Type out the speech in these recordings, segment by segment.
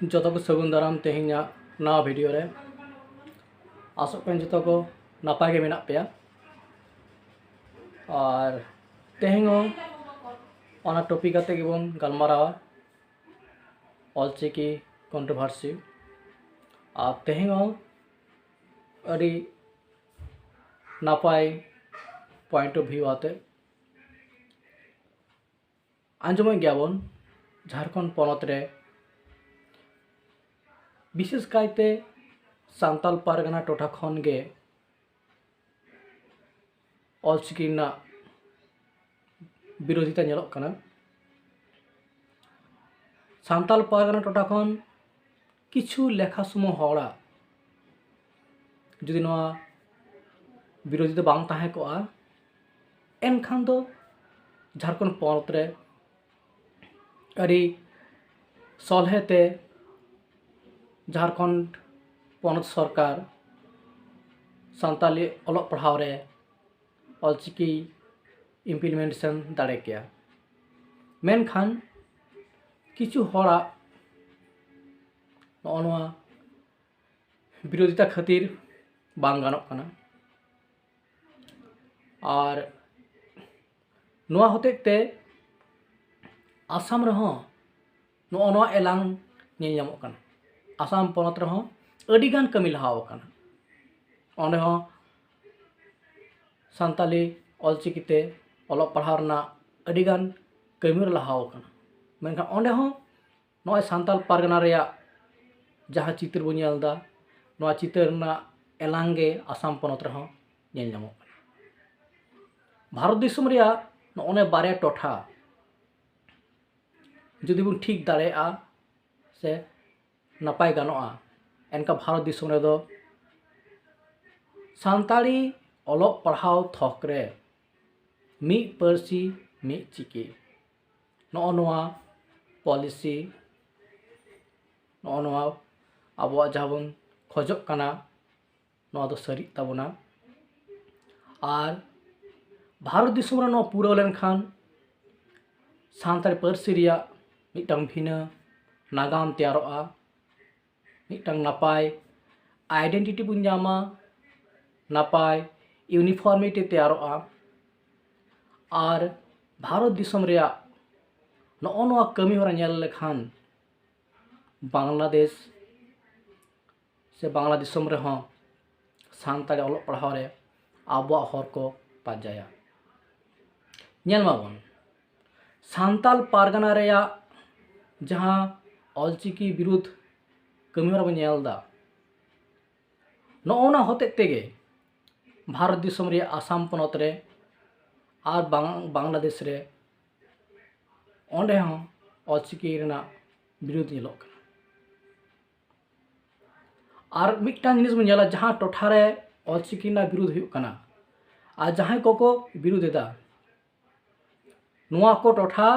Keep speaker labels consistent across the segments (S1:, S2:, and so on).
S1: जो को सगुन दाराम तेहिना नवा वीडियो रे आसोग पेन जो को नपाय गे मेना पेया और तेहिनो ओना टॉपिक आते गेबोन गलमारावा ऑलचिकी कंट्रोवर्सी और तेहिनो अड़ी नपाय पॉइंट ऑफ व्यू आते आंजम गयाबन झारखंड पनत रे विशेष कायते सांताल पारगना टोठा खन गे ऑलचिकी ना विरोधिता नेलोग कना। सांताल पारगना टोठा खन किछु लेखा सुमो हड़ा जुदी नवा विरोधिता बांग ताहे कोआ एनखान दो झारखंड पनत रे अड़ी सलहेते झारखंड पनत सरकार सांताली अलग पढ़ाव रे ऑलचिकी इम्प्लीमेंटेशन दाड़े केया मेनखान किछु हड़ा नवा विरोधिता खातिर बांग गानोग कना और नवा होतेते आसाम रहो नवा एलांग नेल नामोग कना। आसाम पनत रहो अडिगान कमी लहाव कना ओंडे हो सांताली ऑलचिकीते अलग पढ़ाव रना अडिगान कमी लहाव कना मेनखान ओंडे हो नय सांताल पारगना रेया जहाँ चित्र बो नेलदा नवा चित्र रना एलांगे आसाम पनत रहो नेल नामोग कना। भारत दिसम रेया नोने बारे टोठा जुदी बुन ठीक दाड़ेया से नपाय गानोआ एनका भारत दिसम रेदो सांताली अलग पढ़ाव थकरे मी पार्सी मी चिकी नोआ पॉलिसी नोआ आबो जहाबन खोजोग कना नोआ दो सरी ताबोना और भारत दिसम रे नोआ पूरा लेनखान सांताली पार्सी रिया मिटांग भिना नागाम तैयारोआ मिटांग नपाय आइडेंटिटी बुन जामा नपाय यूनिफॉर्मिटी तैयारोआ और भारत दिसम रेया नोआ कमी होरा नेल लेखान बांग्लादेश से बांग्ला दिसम रे हों सांताली अलग पढ़ाव रे आबोआ हर को पाजाया नेल माबन सांताल पारगना रेया जहाँ ऑलचिकी विरुद्ध कमी होरा बन नेलदा नोना होते तेगे भारत दिसम रे आसाम पनत रे और बांग्लादेश रे ओंडे हों ऑलचिकी रेना विरोध नेलोग कना और मिटटांग जिनिस बन नेला जहाँ टोठा रे ऑलचिकी ना विरोध हुयुग कना और जहाँ को विरोध एदा नोआ को टोठा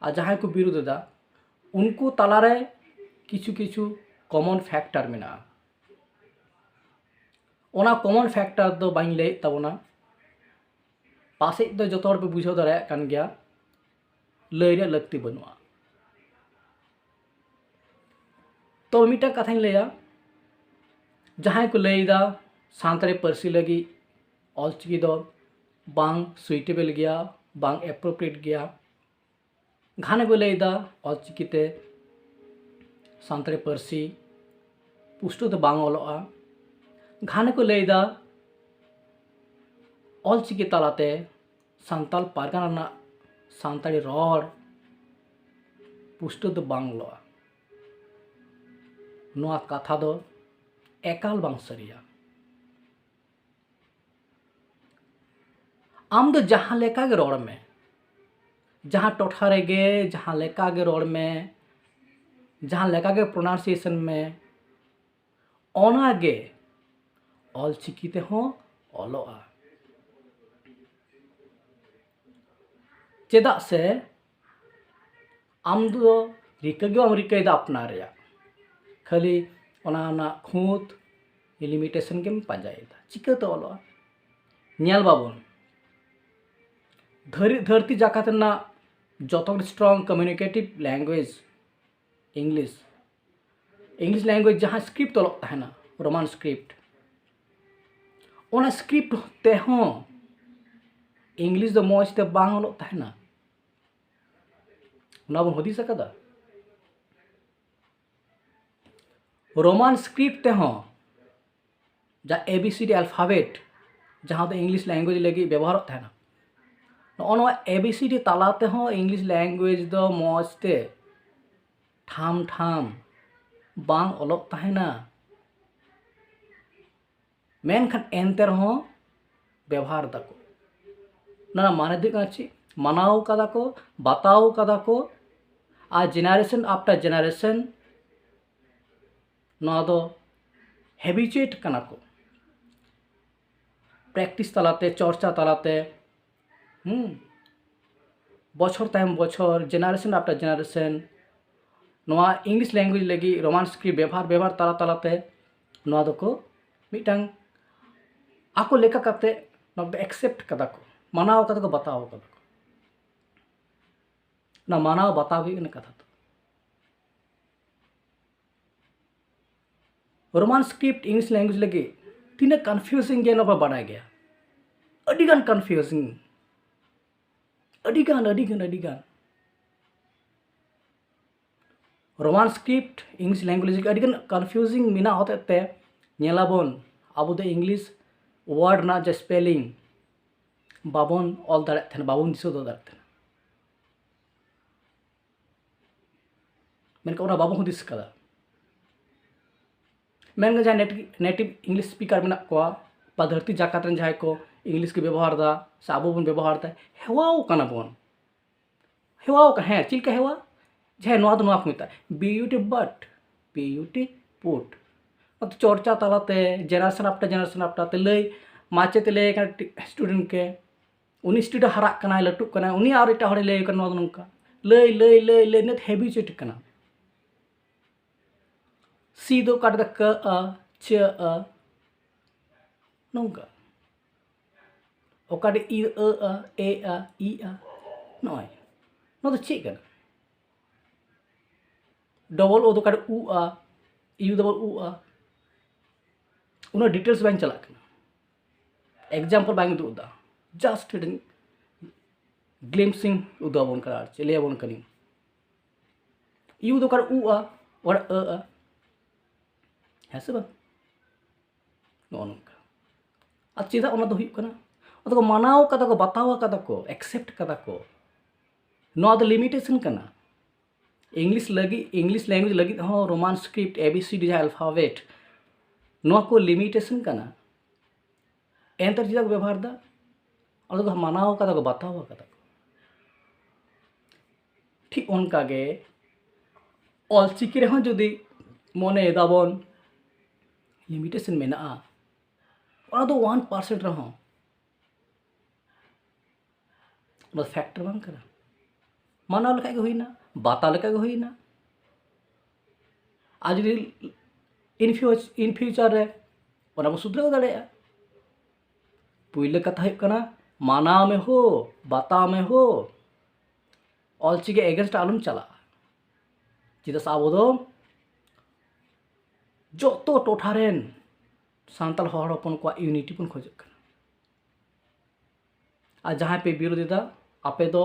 S1: और जहाँ को विरोध एदा उनको तालारे किछु किछु कॉमन फैक्टर मेना ओना कॉमन फैक्टर दो बाइन ले तबोना पासे दो जो तौर पे बुझो दाड़ा कान गया लय रे लगती बनुआ तो मिटा कथाኝ लया जहाँ को लयदा सांताली पार्सी लगी ऑलचिकी दो बांग सुइटेबल गया बांग एप्रोप्रिएट गया घाने को लयदा ऑलचिकीते सांताली पार्सी पुष्टो तो बांग ओलोआ घाने को लयदा ऑलचिकी तालाते सांताल पारगना ना सांताली रॉड पुष्टो तो बांग ओलोआ नोआ कथा दो एकाल बांग सरिया आम दो जहाँ लेका गे रोड में जहाँ टोठा रेगे जहाँ लेका गे रोड में जहाँ लेका गे प्रोनाउंसिएशन में ओना गे ऑलचिकी ते हो ओलोआ चेदा से आम दो रिका गे आम रिका अपना रेया खाली ओना ना खूत लिमिटेशन के पाजाएदा चिका तो ओलोआ नेल बाबन धरती जाकात ना जत स्ट्रंग communicative language English English language जहाँ स्क्रिप्ट तलक तहना रोमान स्क्रिप्ट ओना स्क्रिप्ट तेहों इंग्लिश दो मौज ते बांग ओलक तहना ओना बन हुदिस अकादा रोमान स्क्रिप्ट तेहों जा एबीसीडी अल्फाबेट जहाँ दो इंग्लिश लैंग्वेज लगी व्यवहार तहना नोआ एबीसीडी ताला तेहों इंग्लिश लैंग्वेज दो मौज ते ठाम ठाम बांग ओलक तहना मेनखान एनते रहों व्यवहार दाको ना माने दो चे मानाव कदा को बताव कदा को आ जेनारेशन आफ्टर जेनारेशन ना दो हैबिचुएट कना को प्रैक्टिस तलाते चर्चा तलाते बछर तायम बछर जेनारेशन आफ्टर जेनारेशन नोआ इंग्लिश लैंग्वेज लगी रोमान स्क्रिप्ट व्यवहार तला तलाते नोआ दो मिटांग आको लेका करते नोआ एक्सेप्ट कदा को मानाव कदा को बताव कदा को ना मानाव बताव ही कथा तो रोमान स्क्रिप्ट इंग्लिश लैंग्वेज लगे तीना कन्फ्यूजिंग गे ना बड़ा गया अडिगान कन्फ्यूजिंग अडिगान रोमान स्क्रिप्ट इंग्लिश लैंग्वेज लगे अडिगान कन्फ्यूजिंग मिना होते ते नेलाबोन अब इंग्लिश वर्ड ना जे स्पेलिंग बाबन ऑल दाड़े बाबन दिसो दो दाड़े मेनका ओना बाबन हुदिस कदा मेन जहाँ नेटिव इंग्लिश स्पीकर में को धरती जाकात जहाँ को इंग्लिश के व्यवहार दा से अब बन व्यवहार दा हेवाओ कना बन हेवाओ का हाँ चिलका हेवा जहाँ नोआ दो नोआ को मिता बीयूटी बट बीयूटी पुट चर्चा तलाते जेनारेशन आफ्टर ते लई माचे लय स्टूडेंट के उनी स्टूडेंट हराक कना लटुक कना उनी और एटा हड़े लय कना नोंका लय लय लय लय नेत हैबिचुएट कना सी दो काट द क अ च अ नोंका ओकाडे इ अ ए अ इ अ नॉय नो दो चे कना डबल ओ दो काट उ अ यू डबल उ अ उना डिटेल्स बाइन चला कना एग्जांपल बाइन दो दा जस्ट ग्लिम्सिंग उदाबन करा चले बन कनी यू दो काट उ अ और अ है से बा नोनका आ चेदा ओना दो हुई कना अदो मानाव कदा को बताव कदा को एक्सेप्ट कदा को नो द लिमिटेशन कना इंग्लिश लैंग्वेज लगी हो रोमान स्क्रिप्ट एबीसीडी जहाँ अल्फाबेट नो को लिमिटेशन कना एंतर चेदा को व्यवहार दा अदो मानाव कदा को बताव कदा को ठीक उनका गे ऑलचिकी रहो जुदी मने दाबन लिमिटेशन मेना ओना दो 1% रहो बस फैक्टर बांग करा मानाव लेका हुईना बाता लेका हुईना आज इन फ्यूचर रे ओना बो सुधराव दाड़ेया पुइले कथा हुई कना मानाव में हो बाता में हो ऑलचिकी एगेंस्ट आलम चला चेदा से अब दो जोतो टोठारेन सांताल हर हपन को यूनिटी बन खोज आ जहाँ पे विरोधिता आपे दो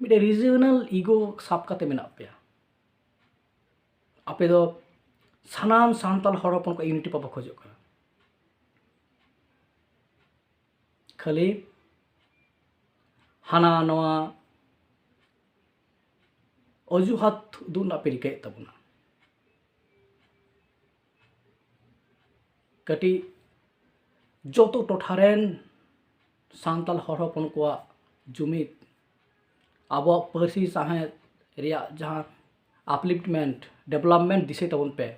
S1: मिटे रीजनल ईगो साब काते मेना पे आपे दो सानाम सांताल हर हपन को यूनिटी पाबा खोज खाली हाना नवा अजुहात दुना पे रिकाय तबना कटी जोतो टोठारेन सांताल हर हपन को जुमिद अब पार्सी साहेब रिया जहाँ अपलिफ्टमेंट डेवलपमेंट दिसे तबन पे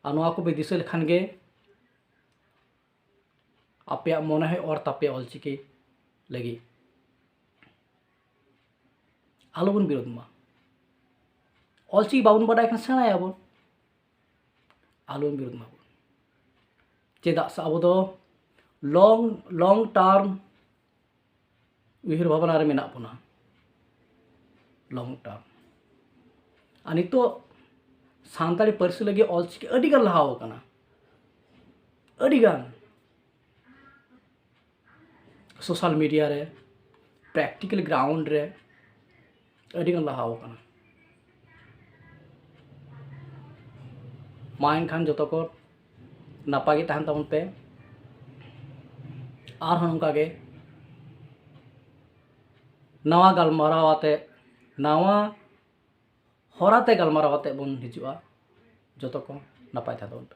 S1: अनुआ को भी दिसे लेखान गे आपे मने है और तापे ऑलचिकी लगी आलोबन विरोध मा ऑलचिकी बाबन बड़ा खान सेणायाबन आलोबन विरोध मा चेदा से अब दो लॉन्ग टर्म उहर भावना रे मेना बना लॉन्ग टर्म और नितो सानताड़ी पार्सी लगे ऑलचिकी अडिगान लहाव कना अडिगान सोशल मीडिया रे प्रैक्टिकल ग्राउंड रे अडिगान लहाव कना मा एनखान जो को नापाय तहन तबन पे और नौका गे नवा गलमारावाते नवा होराते गलमारावाते बन हिजुआ जो को नापाय तहन